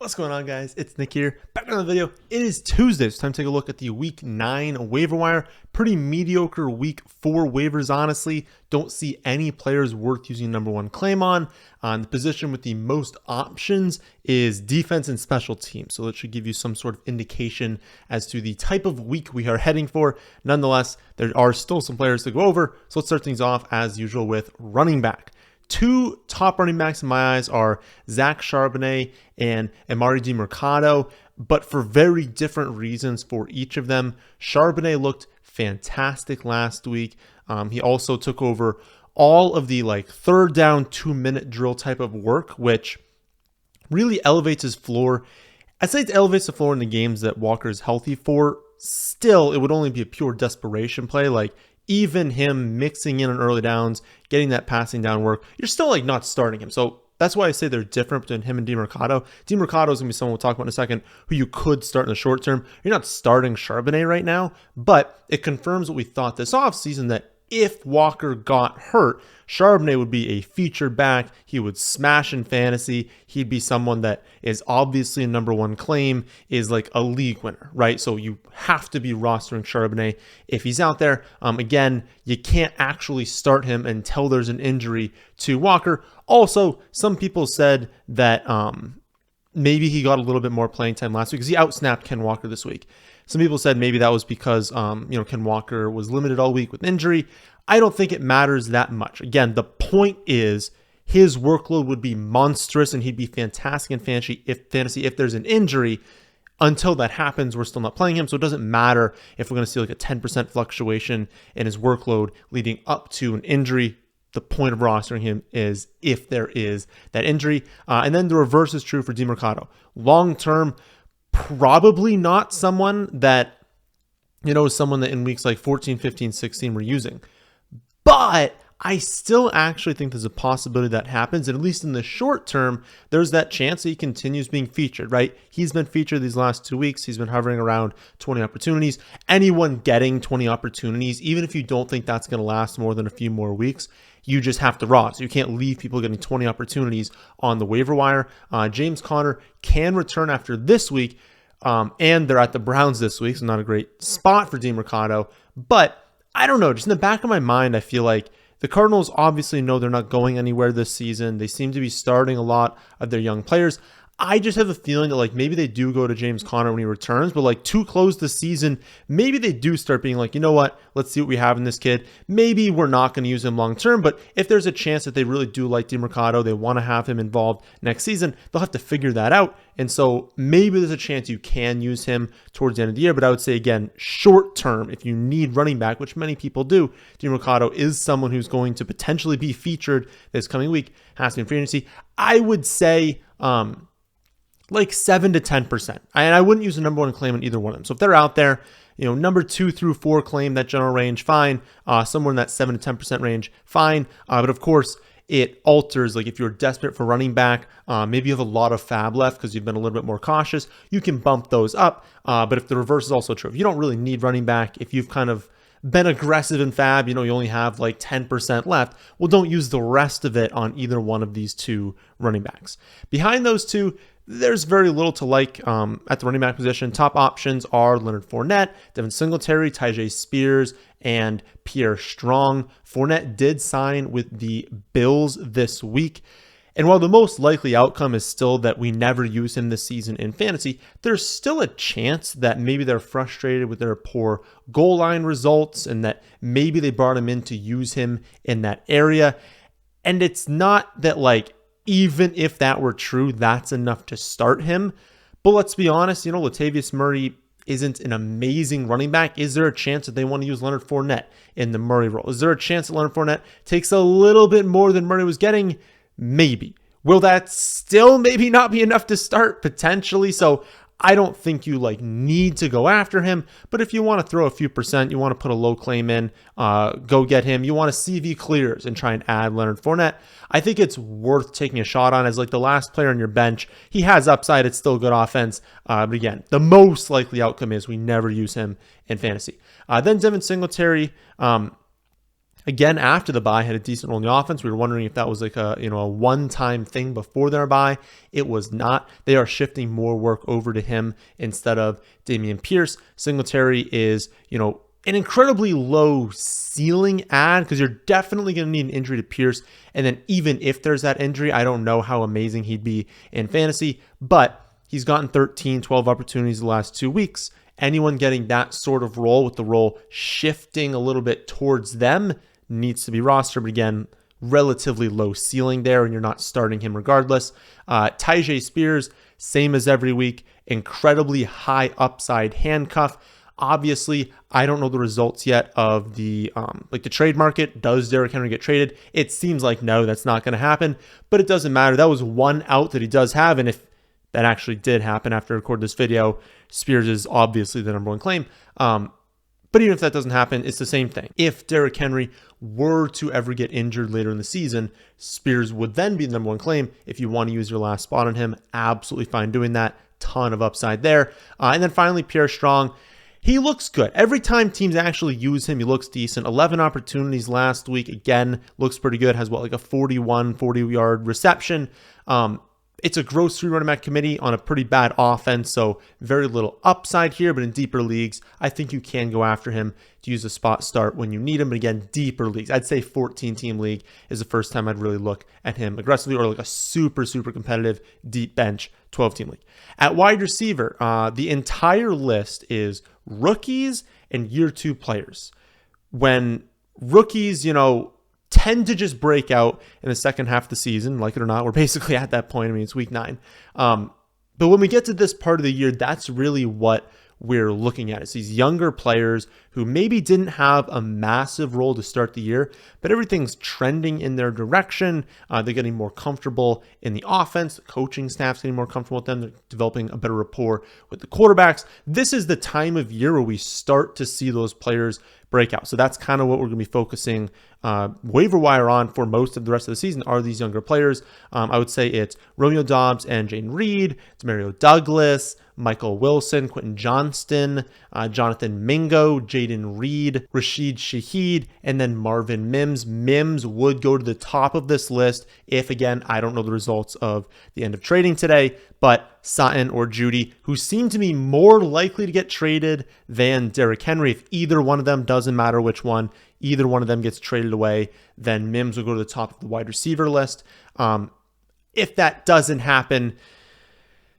What's going on, guys? It's Nick here, back on the video. It is Tuesday. It's time to take a look at the Week 9 waiver wire. Pretty mediocre week for waivers, honestly. Don't see any players worth using number one claim on. The position with the most options is defense and special teams. So that should give you some sort of indication as to the type of week we are heading for. Nonetheless, there are still some players to go over. So let's start things off as usual with running back. Two top running backs in my eyes are Zach Charbonnet and Charbonnet Demercado, but for very different reasons for each of them. Charbonnet looked fantastic last week. He also took over all of the third down 2-minute drill type of work, which really elevates his floor. I'd say it elevates the floor in the games that Walker is healthy for. Still, it would only be a pure desperation play. Even him mixing in on early downs, getting that passing down work, you're still not starting him. So that's why I say they're different between him and Demercado. Demercado is going to be someone we'll talk about in a second who you could start in the short term. You're not starting Charbonnet right now, but it confirms what we thought this offseason, that if Walker got hurt, Charbonnet would be a featured back. He would smash in fantasy. He'd be someone that is obviously a number one claim, is like a league winner, right? So you have to be rostering Charbonnet if he's out there. Again, you can't actually start him until there's an injury to Walker. Also, some people said that maybe he got a little bit more playing time last week because he outsnapped Ken Walker this week. Some people said maybe that was because, Ken Walker was limited all week with injury. I don't think it matters that much. Again, the point is his workload would be monstrous and he'd be fantastic in fantasy if there's an injury. Until that happens, we're still not playing him. So it doesn't matter if we're going to see a 10% fluctuation in his workload leading up to an injury. The point of rostering him is if there is that injury. And then the reverse is true for Demercado. Long-term, probably not someone that, someone that in weeks 14, 15, 16 we're using. But I still actually think there's a possibility that happens. And at least in the short term, there's that chance that he continues being featured, right? He's been featured these last 2 weeks. He's been hovering around 20 opportunities. Anyone getting 20 opportunities, even if you don't think that's going to last more than a few more weeks, you just have to roster. You can't leave people getting 20 opportunities on the waiver wire. James Conner can return after this week, and they're at the Browns this week, so not a great spot for Demercado. But I don't know, just in the back of my mind, I feel like the Cardinals obviously know they're not going anywhere this season. They seem to be starting a lot of their young players. I just have a feeling that maybe they do go to James Conner when he returns, but to close the season, maybe they do start being you know what, let's see what we have in this kid. Maybe we're not going to use him long term, but if there's a chance that they really do like Demercado, they want to have him involved next season, they'll have to figure that out. And so maybe there's a chance you can use him towards the end of the year, but I would say again, short term, if you need running back, which many people do, Demercado is someone who's going to potentially be featured this coming week, has to be in free agency. I would say 7 to 10%. And I wouldn't use a number one claim on either one of them. So if they're out there, number 2 through 4 claim, that general range, fine. Somewhere in that 7 to 10% range, fine. But of course, it alters. If you're desperate for running back, maybe you have a lot of fab left because you've been a little bit more cautious, you can bump those up. But if the reverse is also true, if you don't really need running back, if you've kind of been aggressive in fab, you only have 10% left, well, don't use the rest of it on either one of these two running backs. Behind those two, there's very little to like at the running back position. Top options are Leonard Fournette, Devin Singletary, Tyjae Spears, and Pierre Strong. Fournette did sign with the Bills this week. And while the most likely outcome is still that we never use him this season in fantasy, there's still a chance that maybe they're frustrated with their poor goal line results and that maybe they brought him in to use him in that area. And it's not that even if that were true, that's enough to start him. But let's be honest, Latavius Murray isn't an amazing running back. Is there a chance that they want to use Leonard Fournette in the Murray role? Is there a chance that Leonard Fournette takes a little bit more than Murray was getting? Maybe. Will that still maybe not be enough to start? Potentially. So I don't think you need to go after him, but if you want to throw a few percent, you want to put a low claim in, go get him. You want to see if he clears and try and add Leonard Fournette. I think it's worth taking a shot on as the last player on your bench. He has upside. It's still good offense. But again, the most likely outcome is we never use him in fantasy. Then Devin Singletary. Again, after the bye, had a decent role in the offense. We were wondering if that was like a one-time thing before their bye. It was not. They are shifting more work over to him instead of Dameon Pierce. Singletary is, an incredibly low ceiling ad because you're definitely going to need an injury to Pierce. And then even if there's that injury, I don't know how amazing he'd be in fantasy, but he's gotten 13, 12 opportunities the last 2 weeks. Anyone getting that sort of role with the role shifting a little bit towards them needs to be rostered, but again, relatively low ceiling there, and you're not starting him regardless. Tyjae Spears, same as every week, incredibly high upside handcuff. Obviously, I don't know the results yet of the trade market. Does Derrick Henry get traded? It seems like no, that's not going to happen, but it doesn't matter. That was one out that he does have, and if that actually did happen after I recorded this video, Spears is obviously the number one claim. But even if that doesn't happen, it's the same thing. If Derrick Henry were to ever get injured later in the season, Spears would then be the number one claim. If you want to use your last spot on him, absolutely fine doing that. Ton of upside there. And then finally, Pierre Strong. He looks good. Every time teams actually use him, he looks decent. 11 opportunities last week. Again, looks pretty good. Has like a 40-yard reception. It's a gross 3 running back committee on a pretty bad offense, so very little upside here, but in deeper leagues, I think you can go after him to use a spot start when you need him. But again, deeper leagues, I'd say 14-team league is the first time I'd really look at him aggressively, or like a super, super competitive deep bench 12-team league. At wide receiver, the entire list is rookies and year 2 players. When rookies, tend to just break out in the second half of the season, like it or not. We're basically at that point. I mean, it's week 9. But when we get to this part of the year, that's really what we're looking at. It's these younger players who maybe didn't have a massive role to start the year, but everything's trending in their direction. They're getting more comfortable in the offense. The coaching staff's getting more comfortable with them. They're developing a better rapport with the quarterbacks. This is the time of year where we start to see those players break out. So that's kind of what we're going to be focusing waiver wire on for most of the rest of the season are these younger players. I would say it's Romeo Doubs and Jaden Reed. It's Mario Douglas, Michael Wilson, Quentin Johnston, Jonathan Mingo, Jaden Reed, Rashid Shaheed, and then Marvin Mims. Mims would go to the top of this list if, again, I don't know the results of the end of trading today, but Sutton or Judy, who seem to be more likely to get traded than Derrick Henry. If either one of them, doesn't matter which one, either one of them gets traded away, then Mims will go to the top of the wide receiver list. If that doesn't happen,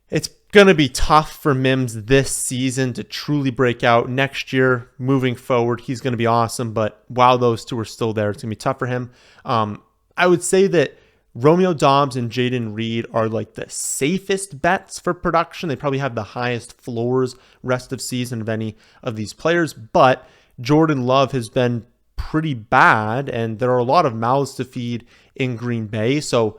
it's going to be tough for Mims this season to truly break out. Next year, moving forward, he's going to be awesome, but while those two are still there, it's going to be tough for him. I would say that Romeo Doubs and Jaden Reed are like the safest bets for production. They probably have the highest floors rest of season of any of these players, but Jordan Love has been pretty bad, and there are a lot of mouths to feed in Green Bay, so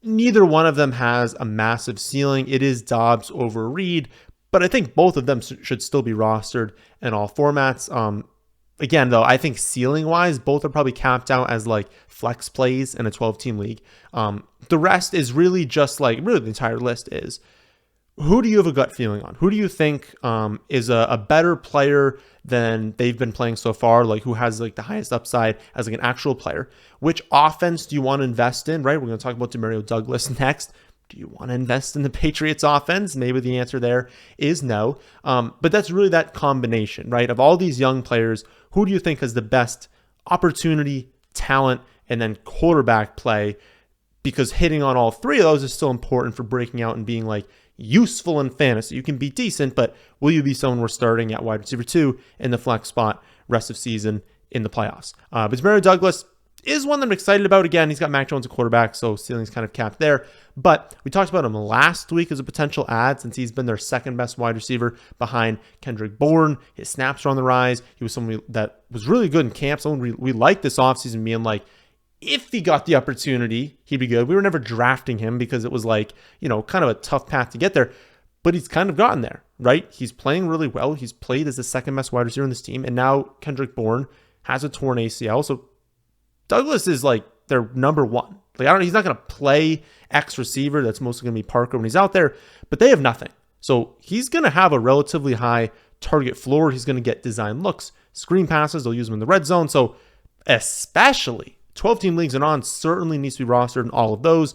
neither one of them has a massive ceiling. It is Doubs over Reed, but I think both of them should still be rostered in all formats. Again, though, I think ceiling-wise, both are probably capped out as like flex plays in a 12-team league. The rest is really just like, really the entire list is, who do you have a gut feeling on? Who do you think is a better player than they've been playing so far? Like who has like the highest upside as like an actual player? Which offense do you want to invest in, right? We're going to talk about Mario Douglas next. Do you want to invest in the Patriots offense? Maybe the answer there is no. But that's really that combination, right? Of all these young players, who do you think has the best opportunity, talent, and then quarterback play? Because hitting on all three of those is still important for breaking out and being like useful in fantasy. You can be decent, but will you be someone we're starting at wide receiver 2 in the flex spot rest of season in the playoffs? But Mario Douglas is one that I'm excited about. Again, he's got Mac Jones at quarterback, so ceiling's kind of capped there. But we talked about him last week as a potential add since he's been their second best wide receiver behind Kendrick Bourne. His snaps are on the rise. He was someone that was really good in camp. Someone we liked this offseason being like, if he got the opportunity, he'd be good. We were never drafting him because it was like, kind of a tough path to get there. But he's kind of gotten there, right? He's playing really well. He's played as the second best wide receiver in this team. And now Kendrick Bourne has a torn ACL. So Douglas is like their number one. Like he's not going to play X receiver. That's mostly going to be Parker when he's out there. But they have nothing. So he's going to have a relatively high target floor. He's going to get design looks, screen passes. They'll use him in the red zone. So especially 12-team leagues and on, certainly needs to be rostered in all of those.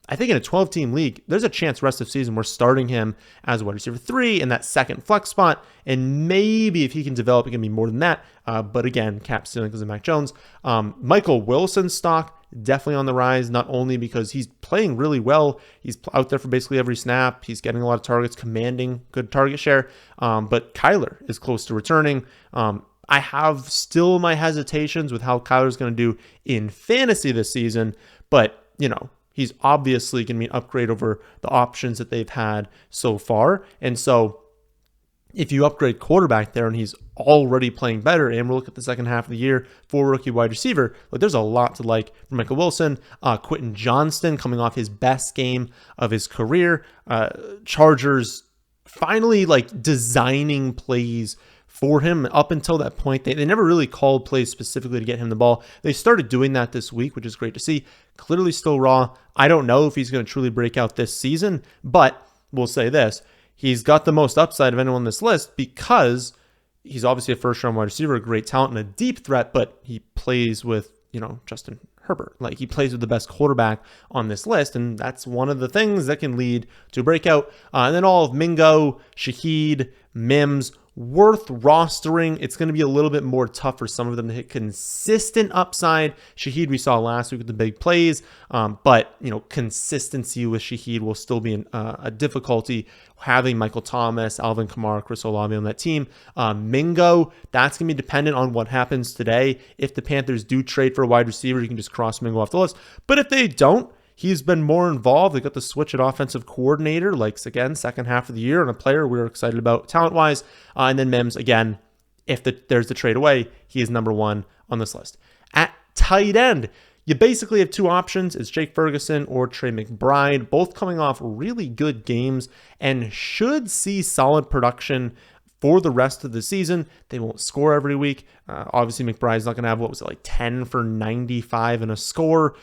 I think in a 12-team league, there's a chance rest of season we're starting him as a wide receiver 3 in that second flex spot, and maybe if he can develop, it can be more than that. But again, cap ceiling because of Mac Jones. Michael Wilson's stock definitely on the rise, not only because he's playing really well, he's out there for basically every snap, he's getting a lot of targets, commanding good target share, but Kyler is close to returning. I have still my hesitations with how Kyler's going to do in fantasy this season, but he's obviously going to be an upgrade over the options that they've had so far. And so if you upgrade quarterback there and he's already playing better, and we'll look at the second half of the year for rookie wide receiver, but there's a lot to like from Michael Wilson. Quentin Johnston coming off his best game of his career. Chargers finally designing plays for him. Up until that point, they never really called plays specifically to get him the ball. They started doing that this week, which is great to see. Clearly still raw. I don't know if he's going to truly break out this season, but we'll say this. He's got the most upside of anyone on this list because he's obviously a first-round wide receiver, a great talent and a deep threat, but he plays with, Justin Herbert. He plays with the best quarterback on this list, and that's one of the things that can lead to a breakout. And then all of Mingo, Shaheed, Mims, worth rostering. It's going to be a little bit more tough for some of them to hit consistent upside. Shaheed we saw last week with the big plays, but consistency with Shaheed will still be a difficulty. Having Michael Thomas, Alvin Kamara, Chris Olave on that team. Mingo, that's going to be dependent on what happens today. If the Panthers do trade for a wide receiver, you can just cross Mingo off the list. But if they don't, he's been more involved. They got the switch at offensive coordinator, again, second half of the year, and a player we're excited about talent-wise. And then Mims, again, if there's the trade away, he is number 1 on this list. At tight end, you basically have 2 options. It's Jake Ferguson or Trey McBride, both coming off really good games and should see solid production for the rest of the season. They won't score every week. Obviously, McBride's not going to have, 10 for 95 in a score.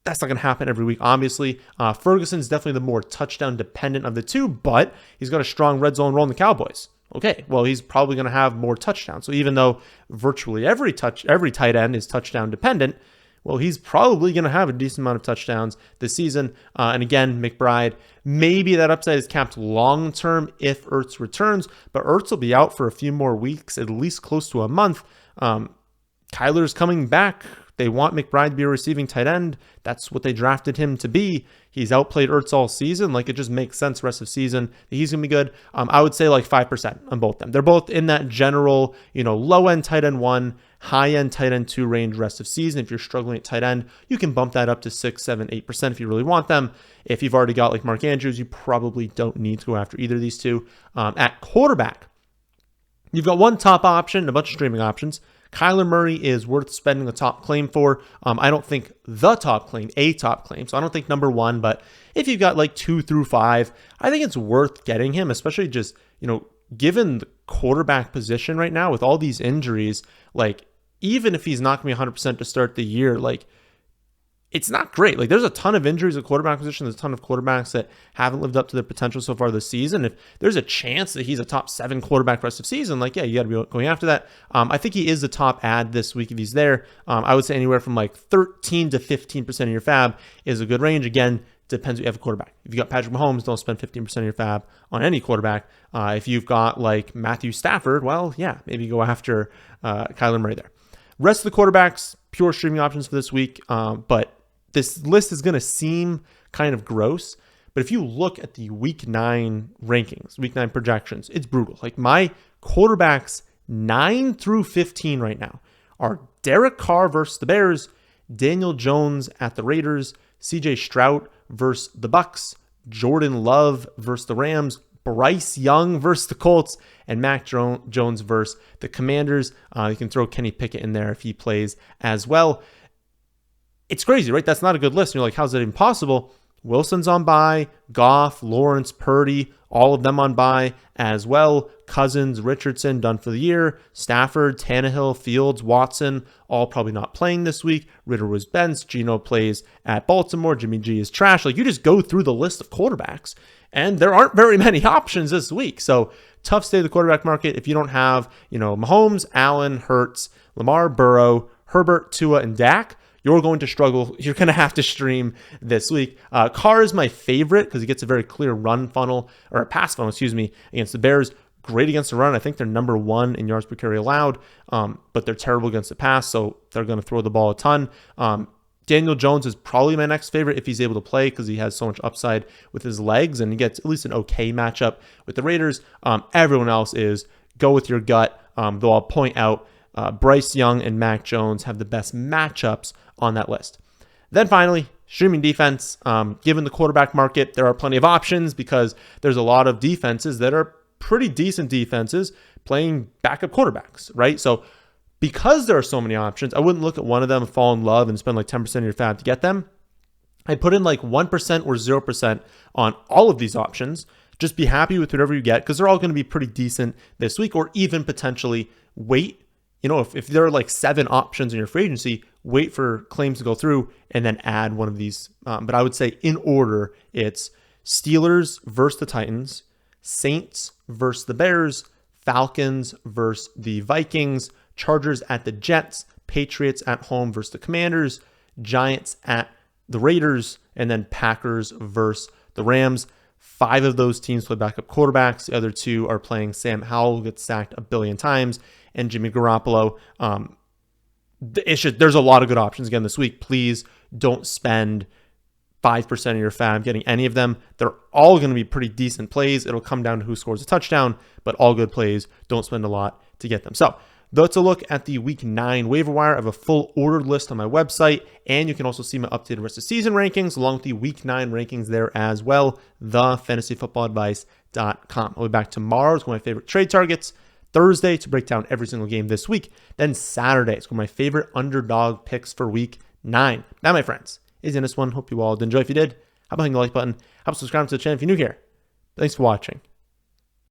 That's not going to happen every week, obviously. Ferguson's definitely the more touchdown dependent of the two, but he's got a strong red zone role in the Cowboys. Okay, well, he's probably going to have more touchdowns. So even though virtually every tight end is touchdown dependent, well, he's probably going to have a decent amount of touchdowns this season. And again, McBride, maybe that upside is capped long-term if Ertz returns, but Ertz will be out for a few more weeks, at least close to a month. Kyler's coming back. They want McBride to be a receiving tight end. That's what they drafted him to be. He's outplayed Ertz all season. It just makes sense rest of season. He's going to be good. I would say 5% on both of them. They're both in that general, low-end tight end 1, high-end tight end 2 range rest of season. If you're struggling at tight end, you can bump that up to 6, 7, 8% if you really want them. If you've already got Mark Andrews, you probably don't need to go after either of these two. At quarterback, you've got one top option and a bunch of streaming options. Kyler Murray is worth spending the top claim for. I don't think the top claim, a top claim. So I don't think number 1, but if you've got 2 through 5, I think it's worth getting him, especially just, given the quarterback position right now with all these injuries, even if he's not going to be 100% to start the year, it's not great. There's a ton of injuries at quarterback position. There's a ton of quarterbacks that haven't lived up to their potential so far this season. If there's a chance that he's a top 7 quarterback rest of season, you got to be going after that. I think he is the top ad this week if he's there. I would say anywhere from 13 to 15% of your fab is a good range. Again, depends if you have a quarterback. If you got Patrick Mahomes, don't spend 15% of your fab on any quarterback. If you've got Matthew Stafford, well, yeah, maybe go after Kyler Murray there. Rest of the quarterbacks, pure streaming options for this week, but this list is going to seem kind of gross, but if you look at the week 9 rankings, week 9 projections, it's brutal. My quarterbacks 9 through 15 right now are Derek Carr versus the Bears, Daniel Jones at the Raiders, CJ Stroud versus the Bucks, Jordan Love versus the Rams, Bryce Young versus the Colts, and Mac Jones versus the Commanders. You can throw Kenny Pickett in there if he plays as well. It's crazy, right? That's not a good list. And you're how's that even possible? Wilson's on bye, Goff, Lawrence, Purdy, all of them on bye as well. Cousins, Richardson, done for the year. Stafford, Tannehill, Fields, Watson, all probably not playing this week. Ritter was benched. Geno plays at Baltimore. Jimmy G is trash. You just go through the list of quarterbacks, and there aren't very many options this week. So tough state of the quarterback market if you don't have, Mahomes, Allen, Hurts, Lamar, Burrow, Herbert, Tua, and Dak, you're going to struggle. You're going to have to stream this week. Carr is my favorite because he gets a very clear run funnel, or a pass funnel, against the Bears. Great against the run. I think they're number 1 in yards per carry allowed, but they're terrible against the pass, so they're going to throw the ball a ton. Daniel Jones is probably my next favorite if he's able to play because he has so much upside with his legs, and he gets at least an okay matchup with the Raiders. Everyone else is go with your gut, though I'll point out Bryce Young and Mac Jones have the best matchups on that list. Then finally, streaming defense. Given the quarterback market, there are plenty of options because there's a lot of defenses that are pretty decent defenses playing backup quarterbacks, right? So because there are so many options, I wouldn't look at one of them, fall in love, and spend like 10% of your fab to get them. I put in like 1% or 0% on all of these options. Just be happy with whatever you get because they're all going to be pretty decent this week, or even potentially wait. If there are like 7 options in your free agency, wait for claims to go through and then add one of these. But I would say in order, it's Steelers versus the Titans, Saints versus the Bears, Falcons versus the Vikings, Chargers at the Jets, Patriots at home versus the Commanders, Giants at the Raiders, and then Packers versus the Rams. 5 of those teams play backup quarterbacks. The other 2 are playing Sam Howell, who gets sacked a billion times, and Jimmy Garoppolo. There's a lot of good options again this week. Please don't spend 5% of your fab getting any of them. They're all going to be pretty decent plays. It'll come down to who scores a touchdown, but all good plays. Don't spend a lot to get them. So that's a look at the Week 9 waiver wire. I have a full ordered list on my website, and you can also see my updated rest of season rankings along with the Week 9 rankings there as well, thefantasyfootballadvice.com. I'll be back tomorrow. It's one of my favorite trade targets. Thursday to break down every single game this week. Then Saturday, it's one of my favorite underdog picks for Week 9. That, my friends, is in this one. Hope you all did enjoy. If you did, how about hitting the like button? How about subscribing to the channel if you're new here? Thanks for watching.